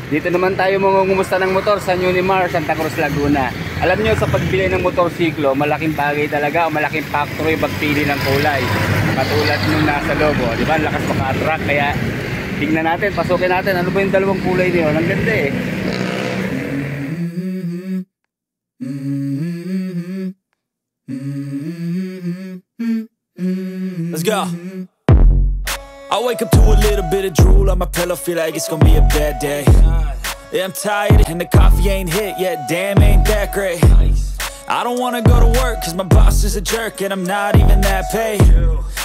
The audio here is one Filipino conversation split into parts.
Dito naman tayo mangungumusta ng motor sa Unimar, Santa Cruz, Laguna. Alam nyo, sa pagbili ng motorsiklo, malaking bagay talaga o malaking factor yung pagpili ng kulay. Katulad nung nasa logo, di ba? Lakas maka-attract, kaya tingnan natin, pasukin natin. Ano ba yung dalawang kulay nyo? Ang ganda eh. Let's go. I wake up to a little bit of drool on my pillow, feel like it's gonna be a bad day. Yeah, I'm tired and the coffee ain't hit yet, damn, ain't that great. I don't wanna go to work cause my boss is a jerk and I'm not even that paid.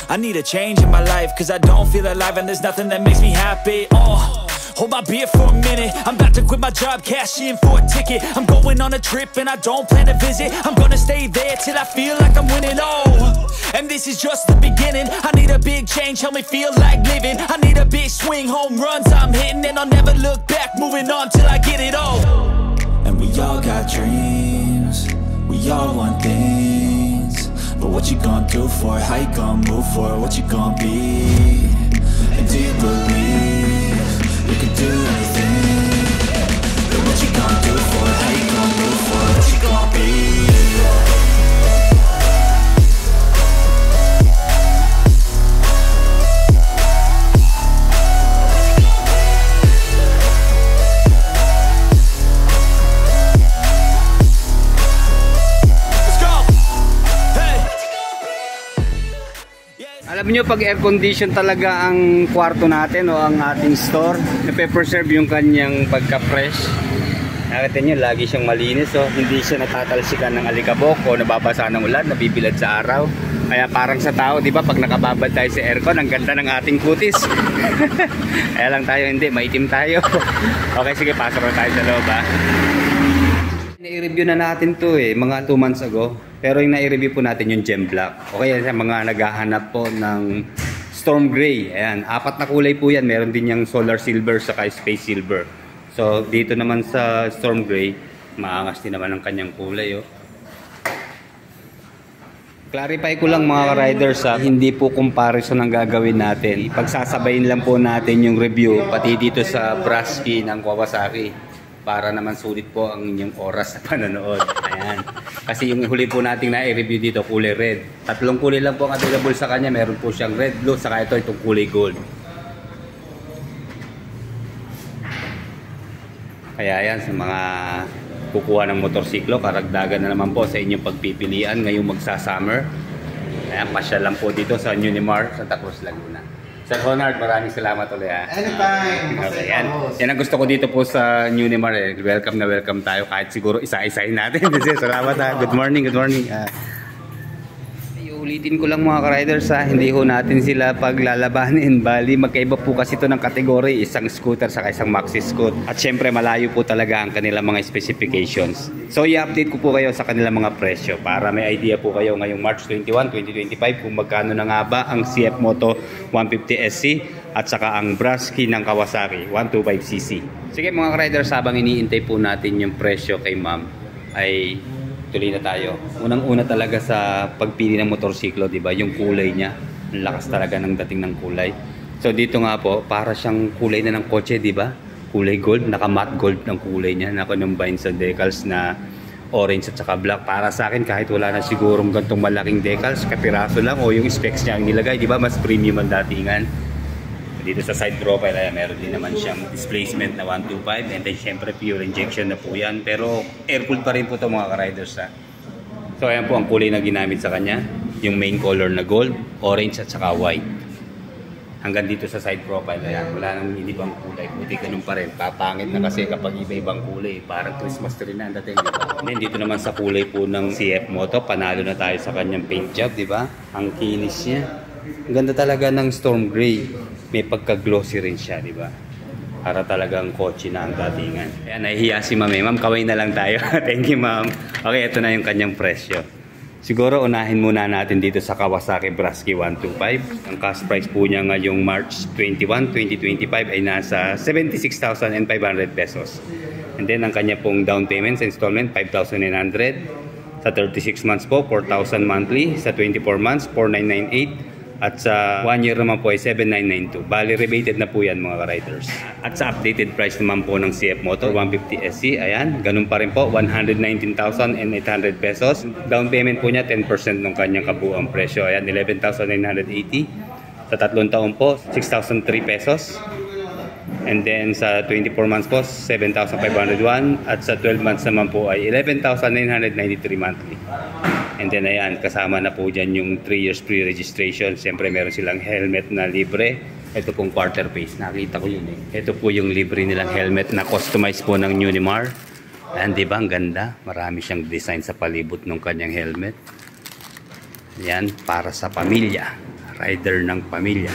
I need a change in my life cause I don't feel alive and there's nothing that makes me happy. Hold my beer for a minute, I'm about to quit my job, cash in for a ticket. I'm going on a trip and I don't plan to visit. I'm gonna stay there till I feel like I'm winning, and this is just the beginning. I need a big change, help me feel like living. I need a big swing, home runs I'm hitting, and I'll never look back, moving on till I get it all. And we all got dreams, we all want things, but what you gonna do for it? How you gonna move for it? What you gonna be? And do you believe you can do anything? But what you gonna do for it? How you gonna move for it? What you gonna be? Alam nyo, pag air condition talaga ang kwarto natin o ang ating store, nape-preserve yung kanyang pagka-fresh. Nakita nyo, lagi siyang malinis, so hindi siya natatalsikan ng alikabok o nababasa ng ulan, nabibilad sa araw. Kaya parang sa tao, di ba, pag nakababad tayo sa aircon, ang ganda ng ating kutis. Kaya lang tayo, hindi, maitim tayo. Okay, sige, pasok na tayo sa loob, ha. I-review na natin to mga 2 months ago. Pero yung na-review po natin yung Gem Black. Okay, sa mga naghahanap po ng Storm Gray. Ayan, 4 na kulay po yan. Meron din yung Solar Silver saka Space Silver. So, dito naman sa Storm Gray, maangas din naman ang kanyang kulay. Clarify ko lang mga riders, hindi po comparison ang gagawin natin. Pagsasabayin lang po natin yung review, pati dito sa brush key ng Kawasaki. Para naman sulit po ang inyong oras sa panonood. Ayan. Kasi yung huli po nating na-review dito, kulay red. 3 kulay lang po ang available sa kanya. Meron po siyang red, blue, saka itong kulay gold. Kaya yan, sa mga kukuha ng motorsiklo, karagdagan na naman po sa inyong pagpipilian ngayong magsa-summer. Ayan, pasyal lang po dito sa Unimar, Santa Cruz, Laguna. Sir Ronald, maraming salamat ulit. Anytime. Okay, yan ang gusto ko dito po sa Unimar. Welcome na welcome tayo kahit siguro isa-isahin natin. Salamat ha. Good morning, good morning. Ulitin ko lang mga ka-riders, hindi ho natin sila paglalabanin. Bali, magkaiba po kasi ito ng kategory, isang scooter sa isang maxi scoot. At syempre malayo po talaga ang kanilang mga specifications. So i-update ko po kayo sa kanilang mga presyo para may idea po kayo ngayong March 21, 2025 kung magkano na nga ba ang CF Moto 150SC at saka ang brush key ng Kawasaki 125cc. Sige mga ka-riders, habang iniintay po natin yung presyo kay ma'am, ay tuloy na tayo. Unang-una talaga sa pagpili ng motorsiklo, di ba? Yung kulay niya, ang lakas talaga ng dating ng kulay. So dito nga po, para siyang kulay na ng kotse, di ba? Kulay gold, naka-matte gold ng kulay niya, naka-combine sa decals na orange at saka black. Para sa akin, kahit wala na sigurong gantong malaking decals, kapiraso lang o yung specs niya ang nilagay, di ba? Mas premium ang datingan. Dito sa side profile ay meron din naman siyang displacement na 125 and then syempre pure injection na po yan, pero air-cooled pa rin po ito mga ka-riders ha. So ayan po ang kulay na ginamit sa kanya, yung main color na gold, orange at saka white. Hanggang dito sa side profile, ayan, wala nang ibang kulay, buti ganun pa rin. Papangit na kasi kapag iba-ibang kulay, parang Christmas tree na ang dating, diba? And then dito naman sa kulay po ng CF Moto, panalo na tayo sa kanyang paint job, diba? Ang kinis niya, ang ganda talaga ng Storm Gray. May pagka-glossy rin siya, di ba? Para talagang kotse na ang datingan. Ayan, nahihiya si ma'am. Ma'am, kaway na lang tayo. Thank you, ma'am. Okay, ito na yung kanyang presyo. Siguro, unahin muna natin dito sa Kawasaki Brusky 125. Ang cash price po niya ngayong March 21, 2025 ay nasa 76,500 pesos. And then, ang kanya pong down payment sa installment, 5,900. Sa 36 months po, 4,000 monthly. Sa 24 months, 4,998. At sa 1 year naman po ay 7,992. Bali, rebated na po yan mga riders. At sa updated price naman po ng CF Moto 150SC, ayan, ganun pa rin po, 119,800 pesos. Down payment po niya, 10% ng kanyang kabuuang presyo. Ayan, 11,980. Sa 3 taon po, 6,003 pesos. And then sa 24 months po, 7,501. At sa 12 months naman po ay 11,993 monthly. And then ayan, kasama na po dyan yung 3 years pre-registration. Siyempre meron silang helmet na libre. Ito pong quarter face, nakita ko yun eh. Ito po yung libre nilang helmet na customized po ng Unimar. Ayan, diba ang ganda? Marami siyang design sa palibot ng kanyang helmet. Ayan, para sa pamilya. Rider ng pamilya.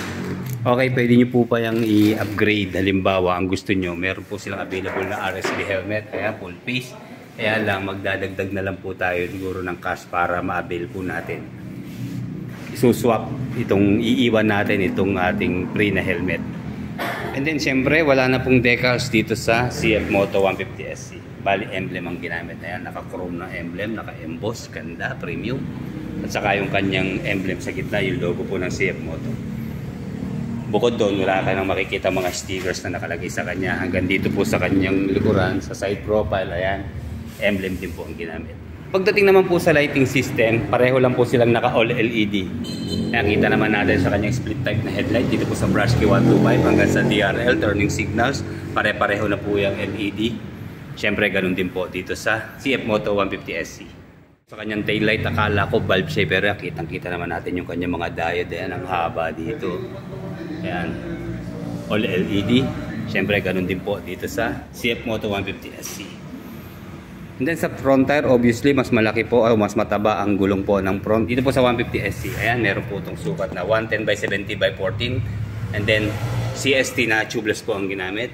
Okay, pwede nyo po pa yung i-upgrade. Halimbawa, ang gusto nyo, meron po silang available na RSB helmet. Ayan, full face. Kaya lang, magdadagdag na lang po tayo siguro ng cash para ma-avail po natin. Isuswap itong, iiwan natin itong ating free na helmet. And then, syempre, wala na pong decals dito sa CF Moto 150SC. Bali, emblem ang ginamit. Ayan, naka-chrome na emblem, naka-emboss, ganda, premium. At saka yung kanyang emblem sa gitna, yung logo po ng CF Moto. Bukod doon, wala ka nang makikita mga stickers na nakalagay sa kanya. Hanggang dito po sa kanyang likuran, sa side profile, ayan, emblem din po ang ginamit. Pagdating naman po sa lighting system, pareho lang po silang naka-all LED. Nakita naman natin sa kanyang split type na headlight dito po sa Brusky 125 hanggang sa DRL, turning signals, pare-pareho na po yung LED. Siyempre, ganun din po dito sa CF Moto 150SC. Sa kanyang taillight, akala ko valve shape, pero kitang-kita naman natin yung kanyang mga diode. Ayan, ang haba dito. Ayan, all LED. Siyempre, ganun din po dito sa CF Moto 150SC. And then sa front tire, obviously, mas malaki po o mas mataba ang gulong po ng front. Dito po sa 150SC, ayan, meron po itong sukat na 110/70/14. And then, CST na tubeless po ang ginamit.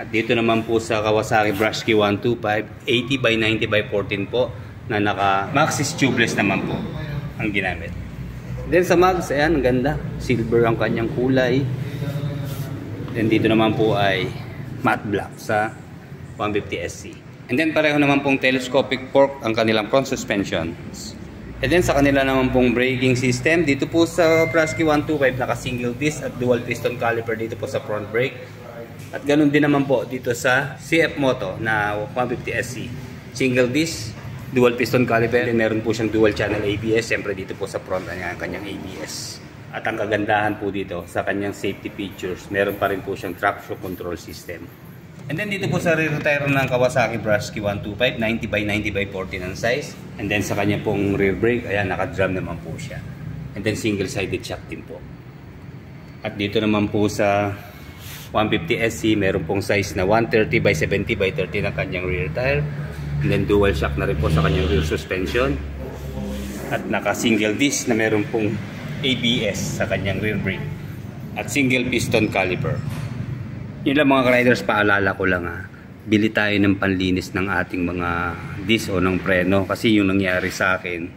At dito naman po sa Kawasaki Brusky 125, 80/90/14 po, na naka Maxxis tubeless naman po ang ginamit. Then sa mags, ayan, ang ganda. Silver ang kanyang kulay. Then dito naman po ay matte black sa 150SC. And then pareho naman pong telescopic fork ang kanilang front suspension. And then sa kanila naman pong braking system, dito po sa Brusky 125 naka single disc at dual piston caliper dito po sa front brake. At ganun din naman po dito sa CF Moto na 150SC. Single disc, dual piston caliper, and meron po siyang dual channel ABS, siyempre dito po sa front ang kanyang ABS. At ang kagandahan po dito sa kanyang safety features, meron pa rin po siyang traction control system. And then dito po sa rear tire ng Kawasaki Brusky 125, 90/90/14 ang size. And then sa kanya pong rear brake, ayan, naka-drum naman po siya. And then single-sided shock din po. At dito naman po sa 150SC, meron pong size na 130/70/30 ng kanyang rear tire. And then dual shock na rin po sa kanyang rear suspension. At naka-single disc na meron pong ABS sa kanyang rear brake. At single piston caliper. Yun lang mga riders, paalala ko lang bili tayo ng panlinis ng ating mga disc o ng preno. Kasi yung nangyari sa akin,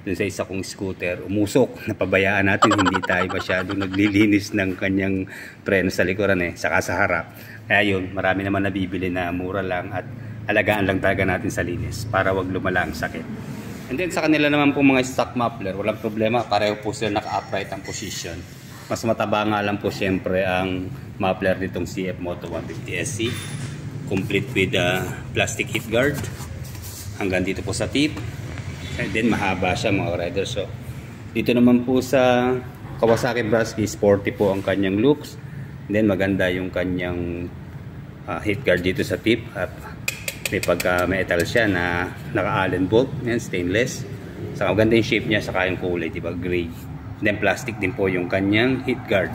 dun sa isa kong scooter, umusok, napabayaan natin, hindi tayo masyado naglilinis ng kanyang preno sa likuran saka sa harap. Kaya yun, marami naman nabibili na mura lang at alagaan lang talaga natin sa linis para wag lumala ang sakit. And then sa kanila naman po mga stock muffler, walang problema, pareho po sila naka-upright ang position. Mas mataba nga lang po siyempre ang muffler nitong CF Moto 150SC. Complete with plastic heat guard. Hanggang dito po sa tip. And then mahaba siya mga riders. So, dito naman po sa Kawasaki Brusky, sporty po ang kanyang looks. And then maganda yung kanyang heat guard dito sa tip. At may pagka-metal siya na naka-allen bolt. Yan, stainless. So, maganda yung shape niya saka yung kulay, diba? Gray. Then plastic din po yung kanyang heat guard.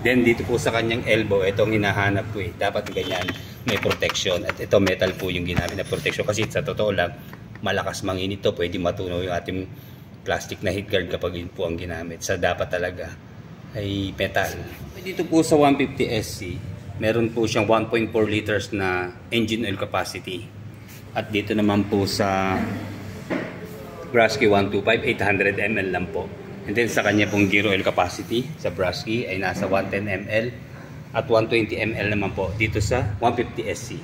Then dito po sa kanyang elbow, itong hinahanap ko dapat ganyan, may protection. At ito metal po yung ginamit na protection kasi sa totoo lang, malakas manginit to, pwede matunaw yung ating plastic na heat guard kapag yun po ang ginamit. Sa dapat talaga ay metal. Dito po sa 150SC, meron po siyang 1.4 liters na engine oil capacity. At dito naman po sa Brusky 125, 800 ml lang po. And then sa kanya pong gear oil capacity sa Brusky ay nasa 110 ml at 120 ml naman po dito sa 150SC.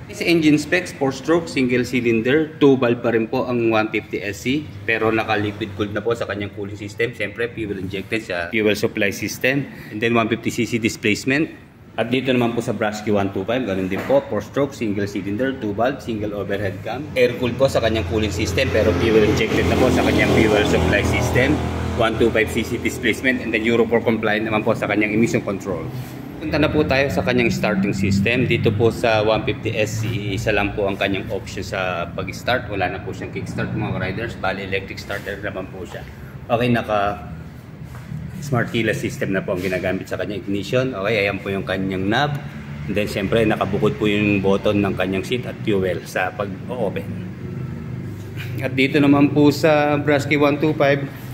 Sa engine specs, 4-stroke, single cylinder, 2 valve pa rin po ang 150 SC, pero naka-liquid cooled na po sa kanyang cooling system. Siyempre, fuel injected sa fuel supply system. And then 150cc displacement. At dito naman po sa Brasky 125, ganun din po, 4-stroke, single cylinder, 2 valve, single overhead cam. Air-cooled po sa kanyang cooling system, pero fuel injected na po sa kanyang fuel supply system. 125cc displacement, and then Euro 4 compliant naman po sa kanyang emission control. Punta na po tayo sa kanyang starting system. Dito po sa 150SC, isa lang po ang kanyang option sa pag-start. Wala na po siyang kickstart mga riders. Bali, electric starter naman po siya. Okay, naka smart keyless system na po ang ginagamit sa kanyang ignition. Okay, ayan po yung kanyang knob. And then, syempre, nakabukod po yung button ng kanyang seat at fuel sa pag-open. At dito naman po sa Brasky 125,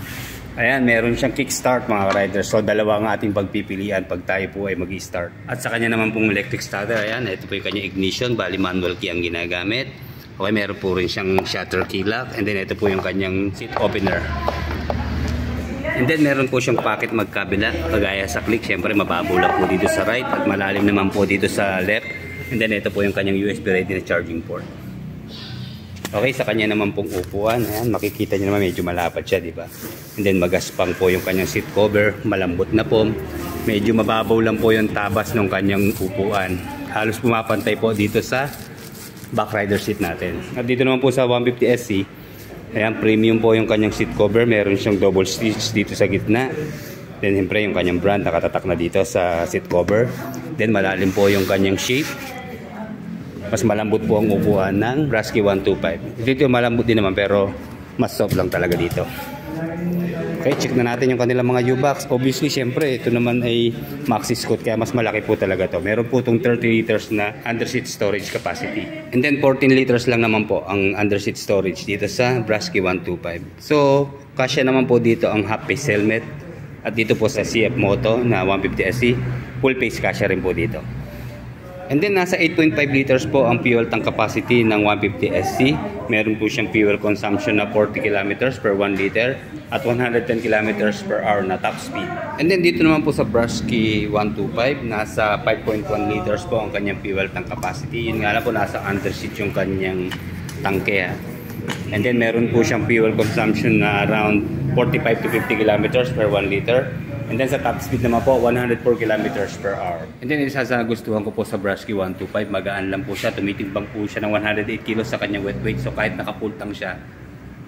ayan, meron siyang kickstart mga riders. So, dalawa ang ating pagpipilian pag tayo po ay mag-start. At sa kanya naman pong electric starter, ayan, ito po yung kanyang ignition. Bali, manual key ang ginagamit. Okay, meron po rin siyang shutter key lock. And then, ito po yung kanyang seat opener. And then, meron po siyang pocket magkabila. Kagaya sa click, syempre, mababaw lang po dito sa right. At malalim naman po dito sa left. And then, ito po yung kanyang USB ready na charging port. Okay, sa kanya naman pong upuan, ayan, makikita niyo naman medyo malapad siya, di ba? And then magaspang po yung kanyang seat cover, malambot na po. Medyo mababaw lang po yung tabas ng kanyang upuan. Halos pumapantay po dito sa back rider seat natin. At dito naman po sa 150SC, ayan, premium po yung kanyang seat cover. Meron siyang double stitch dito sa gitna. Then siyempre yung kanyang brand nakatatak na dito sa seat cover. Then malalim po yung kanyang shape. Mas malambot po ang upuan ng Brasky 125. Dito malambot din naman pero mas soft lang talaga dito. Okay, check na natin yung kanilang mga U-box. Obviously, syempre, ito naman ay Maxi Scoot kaya mas malaki po talaga to. Meron po itong 30 liters na underseat storage capacity. And then 14 liters lang naman po ang underseat storage dito sa Brasky 125. So, kasya naman po dito ang half face helmet. At dito po sa CF Moto na 150SC, full face kasya rin po dito. And then nasa 8.5 liters po ang fuel tank capacity ng 150SC. Meron po siyang fuel consumption na 40 kilometers per 1 liter at 110 kilometers per hour na top speed. And then dito naman po sa Brasky 125, nasa 5.1 liters po ang kanyang fuel tank capacity. Yun nga lang po, nasa underseat yung kanyang tangke. And then meron po siyang fuel consumption na around 45 to 50 kilometers per 1 liter. And then sa top speed naman po, 104 kilometers per hour. And then isa sa gustuhan ko po sa Brasky 125, magaan lang po siya. Tumitimbang po siya ng 108 kilos sa kanyang wet weight. So kahit nakapultang siya,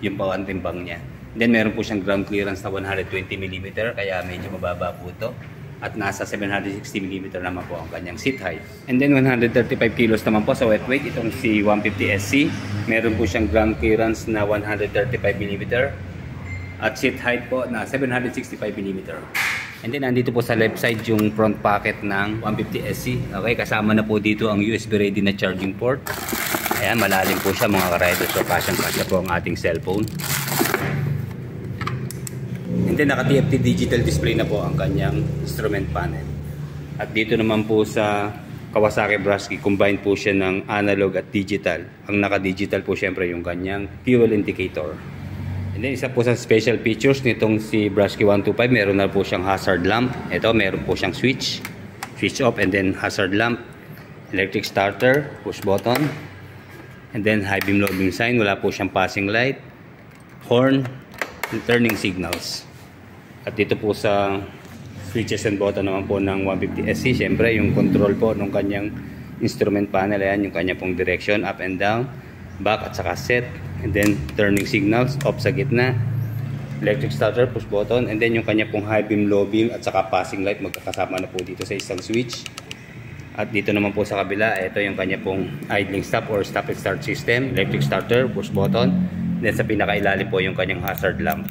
yung po ang timbang niya. And then meron po siyang ground clearance na 120 mm, kaya medyo mababa po ito. At nasa 760 mm naman po ang kanyang seat height. And then 135 kilos naman po sa wet weight, itong si 150SC. Meron po siyang ground clearance na 135 mm. At seat height po na 765 mm. And then nandito po sa left side yung front pocket ng 150SC. Okay, kasama na po dito ang USB ready na charging port. Ayan, malalim po siya mga ka-riders. So kasyang-kasya po ang ating cellphone. And then naka-TFT digital display na po ang kanyang instrument panel. At dito naman po sa Kawasaki Brasky, combined po siya ng analog at digital. Ang naka-digital po syempre yung kanyang fuel indicator. And then isa po sa special features nitong si Brasky 125, meron na po siyang hazard lamp. Ito, meron po siyang switch off, and then hazard lamp, electric starter, push button, and then high beam low beam sign. Wala po siyang passing light, horn, and turning signals. At dito po sa switches and button naman po ng 150SC, syempre yung control po ng kanyang instrument panel. Ayan, yung kanya pong direction, up and down, back at saka set. And then turning signals, off sa gitna, electric starter, push button, and then yung kanya pong high beam, low beam at saka passing light magkakasama na po dito sa isang switch. At dito naman po sa kabila, ito yung kanya pong idling stop or stop and start system, electric starter, push button. Then sa pinakailalim po yung kanyang hazard lamp.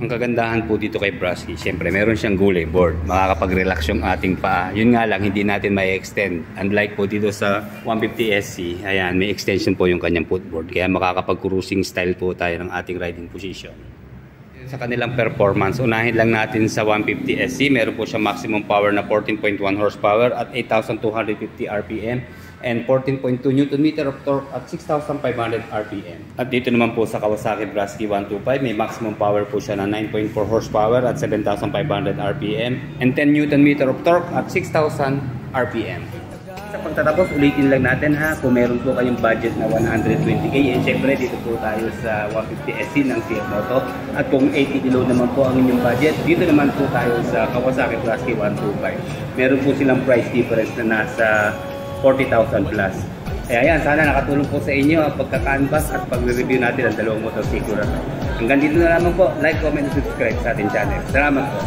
Ang kagandahan po dito kay Brasky, syempre meron siyang gulay board. Makakapag-relax yung ating paa. Yun nga lang, hindi natin may extend. Unlike po dito sa 150SC, ayan, may extension po yung kanyang footboard. Kaya makakapag-cruising style po tayo ng ating riding position. Sa kanilang performance, unahin lang natin sa 150SC. Meron po siyang maximum power na 14.1 horsepower at 8,250 RPM. And 14.2 Nm of torque at 6,500 RPM. At dito naman po sa Kawasaki Brasky 125, may maximum power po siya na 9.4 horsepower at 7,500 RPM and 10 Nm of torque at 6,000 RPM. Sa pagtatapos, ulitin lang natin ha, kung meron po kayong budget na 120k, syempre dito po tayo sa 150SC ng CF Moto. At kung 80 kilo naman po ang inyong budget, dito naman po tayo sa Kawasaki Klasky 125. Meron po silang price difference na nasa 40,000 plus. Kaya yan, sana nakatulong po sa inyo ang pagka-canvas at pag-review natin ang dalawang motorsiklo na to. Hanggang dito na lamang po, like, comment, and subscribe sa ating channel. Salamat po!